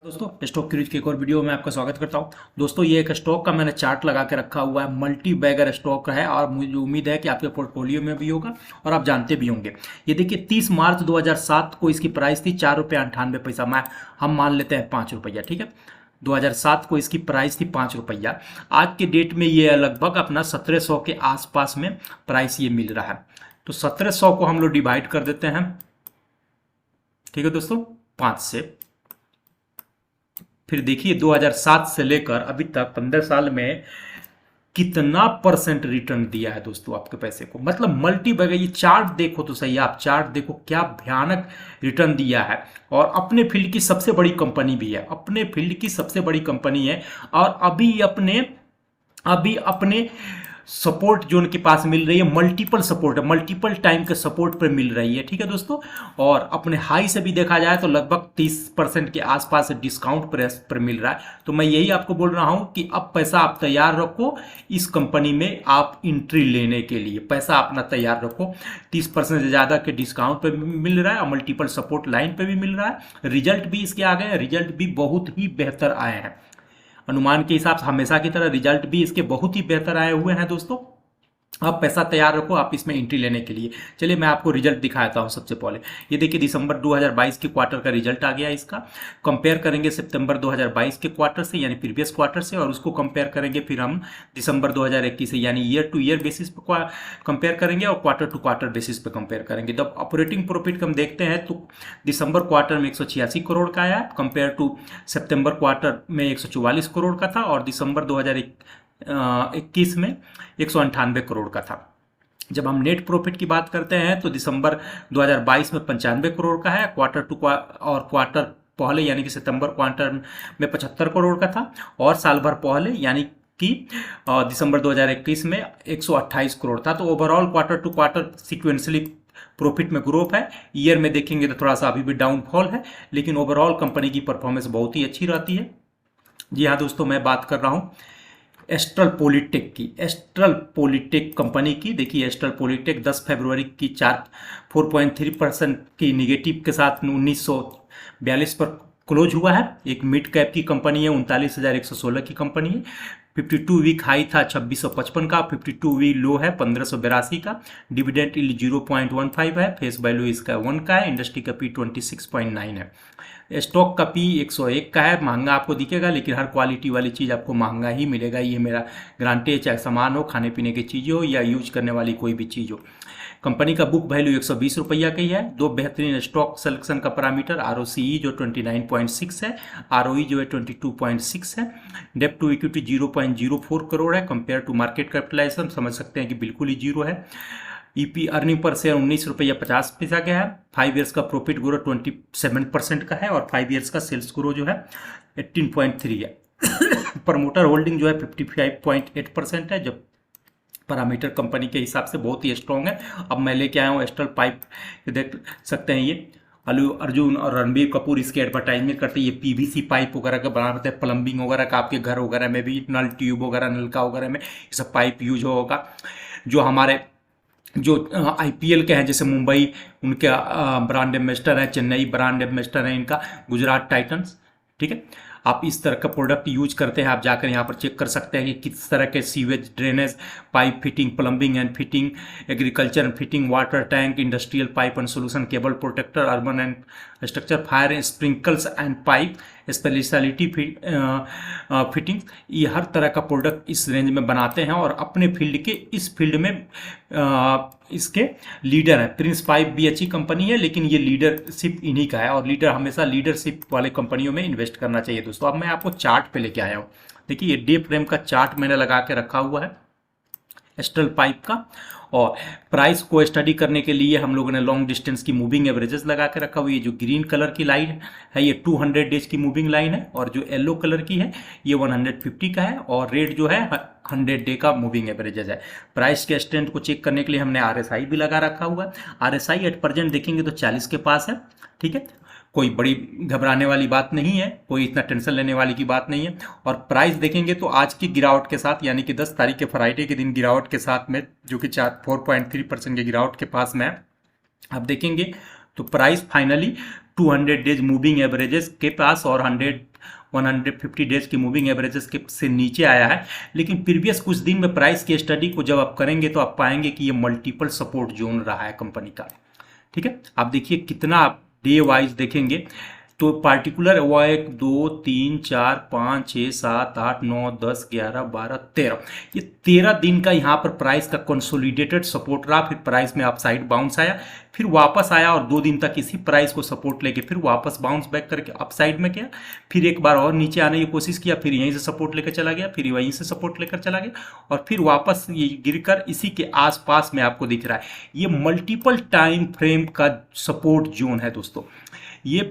दोस्तों stock cruise की एक और वीडियो में आपका स्वागत करता हूं। दोस्तों ये एक स्टॉक का मैंने चार्ट लगा के रखा हुआ है, मल्टी बैगर स्टॉक है और मुझे उम्मीद है कि आपके पोर्टफोलियो में भी होगा और आप जानते भी होंगे। ये देखिए 30 मार्च 2007 को इसकी प्राइस थी ₹4.98। हम मान लेते हैं ₹5, ठीक है। 2007 को इसकी प्राइस थी ₹5। आज के डेट में ये लगभग अपना 1700 के आसपास में प्राइस ये मिल रहा है। तो 1700 को हम लोग डिवाइड कर देते हैं, ठीक है दोस्तों, 5 से। फिर देखिए 2007 से लेकर अभी तक 15 साल में कितना परसेंट रिटर्न दिया है दोस्तों आपके पैसे को। मतलब मल्टी बैगर, ये चार्ट देखो तो सही, आप चार्ट देखो क्या भयानक रिटर्न दिया है। और अपने फील्ड की सबसे बड़ी कंपनी भी है, अपने फील्ड की सबसे बड़ी कंपनी है। और अभी अपने सपोर्ट जो उनके पास मिल रही है, मल्टीपल सपोर्ट है, मल्टीपल टाइम के सपोर्ट पर मिल रही है, ठीक है दोस्तों। और अपने हाई से भी देखा जाए तो लगभग 30% के आसपास डिस्काउंट पर मिल रहा है। तो मैं यही आपको बोल रहा हूं कि अब पैसा आप तैयार रखो इस कंपनी में, आप एंट्री लेने के लिए पैसा अपना तैयार रखो। 30% से ज़्यादा के डिस्काउंट पर भी मिल रहा है और मल्टीपल सपोर्ट लाइन पर भी मिल रहा है। रिजल्ट भी इसके आ गए, रिजल्ट भी बहुत ही बेहतर आए हैं। अनुमान के हिसाब से हमेशा की तरह रिजल्ट भी इसके बहुत ही बेहतर आए हुए हैं दोस्तों। आप पैसा तैयार रखो आप इसमें एंट्री लेने के लिए। चलिए मैं आपको रिजल्ट दिखाता हूं। सबसे पहले ये देखिए दिसंबर 2022 के क्वार्टर का रिजल्ट आ गया इसका। कंपेयर करेंगे सितंबर 2022 के क्वार्टर से यानी प्रीवियस क्वार्टर से, और उसको कंपेयर करेंगे फिर हम दिसंबर 2021 से यानी ईयर टू ईयर बेसिस पे कंपेयर करेंगे और क्वार्टर टू क्वार्टर बेसिस पे कंपेयर करेंगे। जब ऑपरेटिंग प्रॉफिट हम देखते हैं तो दिसंबर क्वार्टर में 186 करोड़ का आया कंपेयर टू सितंबर क्वार्टर में 144 करोड़ का था, और दिसंबर 2021 में 198 करोड़ का था। जब हम नेट प्रॉफिट की बात करते हैं तो दिसंबर 2022 में 95 करोड़ का है, क्वार्टर टू और क्वार्टर पहले यानी कि सितंबर क्वार्टर में 75 करोड़ का था, और साल भर पहले यानी कि दिसंबर 2021 में 128 करोड़ था। तो overall quarter to quarter sequentially profit में ग्रोथ है। ईयर में देखेंगे तो थोड़ा सा अभी भी डाउनफॉल है, लेकिन ओवरऑल कंपनी की परफॉर्मेंस बहुत ही अच्छी रहती है। जी हाँ दोस्तों, मैं बात कर रहा हूँ एस्ट्रल पॉलिटेक की, एस्ट्रल पॉलिटेक कंपनी की। देखिए एस्ट्रल पॉलिटेक 10 फरवरी की 4.3% की निगेटिव के साथ 1942 पर क्लोज हुआ है। एक मिड कैप की कंपनी है, 39,116 की कंपनी है। 52 वीक हाई था 2655 का, 52 वीक लो है 1582 का। डिविडेंड यील्ड 0.15 है, फेस वैल्यू इसका 1 का है, इंडस्ट्री का पी 26.9 है। स्टॉक का पी 101 का है। महंगा आपको दिखेगा लेकिन हर क्वालिटी वाली चीज़ आपको महंगा ही मिलेगा, ये मेरा गारंटी है। चाहे सामान हो, खाने पीने की चीज़ हो या यूज करने वाली कोई भी चीज़ हो। कंपनी का बुक वैल्यू 120 रुपया का ही है। दो बेहतरीन स्टॉक सिलेक्शन का पैरामीटर, ROCE जो 29.6 है, ROE जो है 22.6 है, डेब्ट टू इक्विटी 0.04 करोड़ है। कंपेयर टू मार्केट कैपिटलाइजेशन समझ सकते हैं कि बिल्कुल ही जीरो है। ईपी अर्निंग पर शेयर 19 रुपया 50 पैसा का है। 5 ईयर्स का प्रॉफिट ग्रो 27% का है, और 5 ईयर्स का सेल्स ग्रो जो है 18.3 है। प्रमोटर होल्डिंग जो है 55.8% है, जब पैरामीटर कंपनी के हिसाब से बहुत ही स्ट्रॉन्ग है। अब मैं लेके आया हूँ एस्ट्रल पाइप, देख सकते हैं ये अल्लू अर्जुन और रणबीर कपूर इसके एडवर्टाइजमेंट करते हैं। ये पीवीसी पाइप वगैरह का बनाते हैं, प्लम्बिंग वगैरह का, आपके घर वगैरह में भी नल ट्यूब वगैरह नलका वगैरह में ये सब पाइप यूज होगा। जो हमारे जो IPL के हैं, जैसे मुंबई उनके ब्रांड एम्बेसडर है, चेन्नई ब्रांड एम्बेसडर है इनका, गुजरात टाइटंस, ठीक है। आप इस तरह का प्रोडक्ट यूज करते हैं, आप जाकर यहाँ पर चेक कर सकते हैं कि किस तरह के sewage, drainage pipe fitting, plumbing and fitting, agriculture and fitting, water tank, industrial pipe and solution, cable protector, urban and structure, fire and sprinkles and pipe, speciality fitting, ये हर तरह का प्रोडक्ट इस रेंज में बनाते हैं। और अपने फील्ड के इस फील्ड में इसके लीडर है। प्रिंस पाइप भी अच्छी कंपनी है, लेकिन ये लीडरशिप इन्हीं का है, और लीडर हमेशा लीडरशिप वाले कंपनियों में इन्वेस्ट करना चाहिए दोस्तों। अब मैं आपको चार्ट पे लेके आया हूँ। देखिए ये डे फ्रेम का चार्ट मैंने लगा के रखा हुआ है एस्ट्रल पाइप का, और प्राइस को स्टडी करने के लिए हम लोगों ने लॉन्ग डिस्टेंस की मूविंग एवरेजेस लगा के रखा हुआ है। जो ग्रीन कलर की लाइन है ये 200 डेज की मूविंग लाइन है, और जो येलो कलर की है ये 150 का है, और रेड जो है 100 डे का मूविंग एवरेजेस है। प्राइस के स्ट्रेंथ को चेक करने के लिए हमने RSI भी लगा रखा हुआ है। RSI एट प्रेजेंट देखेंगे तो 40 के पास है, ठीक है। कोई बड़ी घबराने वाली बात नहीं है, कोई इतना टेंशन लेने वाली की बात नहीं है। और प्राइस देखेंगे तो आज की गिरावट के साथ, यानी कि 10 तारीख के फ्राइडे के दिन गिरावट के साथ में, जो कि 4.3% के गिरावट के पास में है, आप देखेंगे तो price finally 200 days moving averages के पास और 150 डेज की मूविंग एवरेजेस के से नीचे आया है। लेकिन प्रीवियस कुछ दिन में प्राइस की स्टडी को जब आप करेंगे तो आप पाएंगे कि ये मल्टीपल सपोर्ट जोन रहा है कंपनी का। ठीक है, आप देखिए कितना आप डे वाइज देखेंगे तो पार्टिकुलर वो 1 2 3 4 5 6 7 8 9 10 11 12 13, ये 13 दिन का यहाँ पर प्राइस का कंसोलिडेटेड सपोर्ट रहा। फिर प्राइस में अपसाइड बाउंस आया, फिर वापस आया और 2 दिन तक इसी प्राइस को सपोर्ट लेके फिर वापस बाउंस बैक करके अपसाइड में गया, फिर एक बार और नीचे आने की कोशिश किया, फिर यहीं से सपोर्ट लेकर चला गया, फिर वहीं से सपोर्ट लेकर चला गया और फिर वापस ये गिरकर इसी के आसपास में आपको दिख रहा है। ये मल्टीपल टाइम फ्रेम का सपोर्ट जोन है दोस्तों। ये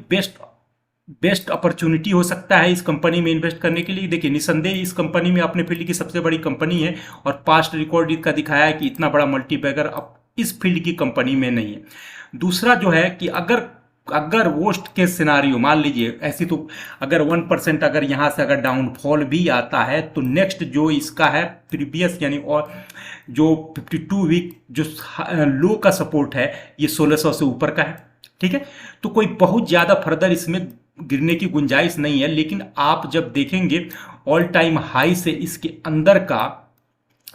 बेस्ट अपॉर्चुनिटी हो सकता है इस कंपनी में इन्वेस्ट करने के लिए। देखिए निसंदेह इस कंपनी में अपने फील्ड की सबसे बड़ी कंपनी है और पास्ट रिकॉर्ड इसका दिखाया है कि इतना बड़ा मल्टीबैगर अब इस फील्ड की कंपनी में नहीं है। दूसरा जो है कि अगर वर्स्ट केस सिनारियो मान लीजिए ऐसी, तो अगर 1% अगर यहाँ से अगर डाउनफॉल भी आता है तो नेक्स्ट जो इसका है प्रीवियस यानी और जो 52 वीक जो लो का सपोर्ट है ये 1600 से ऊपर का है। ठीक है, तो कोई बहुत ज़्यादा फर्दर इसमें गिरने की गुंजाइश नहीं है। लेकिन आप जब देखेंगे ऑल टाइम हाई से इसके अंदर का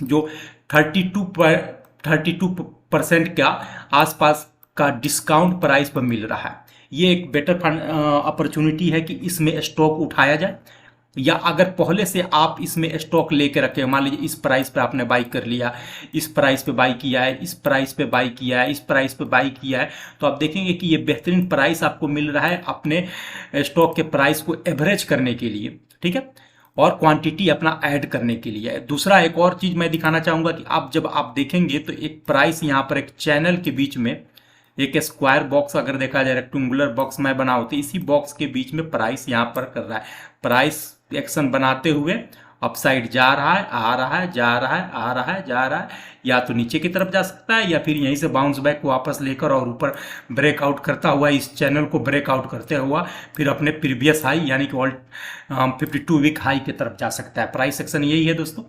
जो 32% का आसपास का डिस्काउंट प्राइस पर मिल रहा है, ये एक बेटर अपॉर्चुनिटी है कि इसमें स्टॉक उठाया जाए। या अगर पहले से आप इसमें स्टॉक लेके रखे, मान लीजिए इस प्राइस पे आपने बाई कर लिया, इस प्राइस पे बाई किया है, इस प्राइस पे बाई किया है, इस प्राइस पे बाई किया है, तो आप देखेंगे कि ये बेहतरीन प्राइस आपको मिल रहा है अपने स्टॉक के प्राइस को एवरेज करने के लिए। ठीक है, और क्वांटिटी अपना ऐड करने के लिए। दूसरा एक और चीज़ मैं दिखाना चाहूँगा कि आप जब आप देखेंगे तो एक प्राइस यहाँ पर एक चैनल के बीच में एक स्क्वायर बॉक्स अगर देखा जाए, रेक्टेंगुलर बॉक्स मैं बनाऊँ तो इसी बॉक्स के बीच में प्राइस यहाँ पर कर रहा है। प्राइस एक्शन बनाते हुए अपसाइड जा रहा है, आ रहा है, जा रहा है, आ रहा है, जा रहा है, या तो नीचे की तरफ जा सकता है या फिर यहीं से बाउंस बैक वापस लेकर और ऊपर ब्रेकआउट करता हुआ इस चैनल को ब्रेकआउट करते हुआ फिर अपने प्रीवियस हाई यानी कि ऑल 52 वीक हाई की तरफ जा सकता है। प्राइस एक्शन यही है दोस्तों।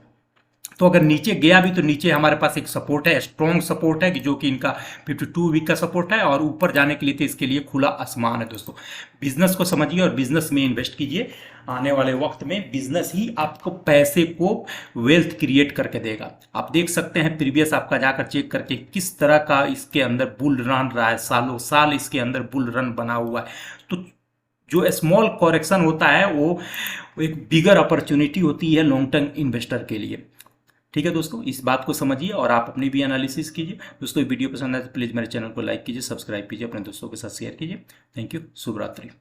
तो अगर नीचे गया भी तो नीचे हमारे पास एक सपोर्ट है, स्ट्रॉन्ग सपोर्ट है कि जो कि इनका 52 वीक का सपोर्ट है और ऊपर जाने के लिए तो इसके लिए खुला आसमान है दोस्तों। बिजनेस को समझिए और बिजनेस में इन्वेस्ट कीजिए। आने वाले वक्त में बिजनेस ही आपको पैसे को वेल्थ क्रिएट करके देगा। आप देख सकते हैं प्रीवियस आपका जाकर चेक करके किस तरह का इसके अंदर बुल रन रहा है, सालों साल इसके अंदर बुल रन बना हुआ है। तो जो स्मॉल करेक्शन होता है वो एक बिगर अपॉर्चुनिटी होती है लॉन्ग टर्म इन्वेस्टर के लिए। ठीक है दोस्तों, इस बात को समझिए और आप अपनी भी एनालिसिस कीजिए। दोस्तों वीडियो पसंद आए तो प्लीज़ मेरे चैनल को लाइक कीजिए, सब्सक्राइब कीजिए, अपने दोस्तों के साथ शेयर कीजिए। थैंक यू, शुभ रात्रि।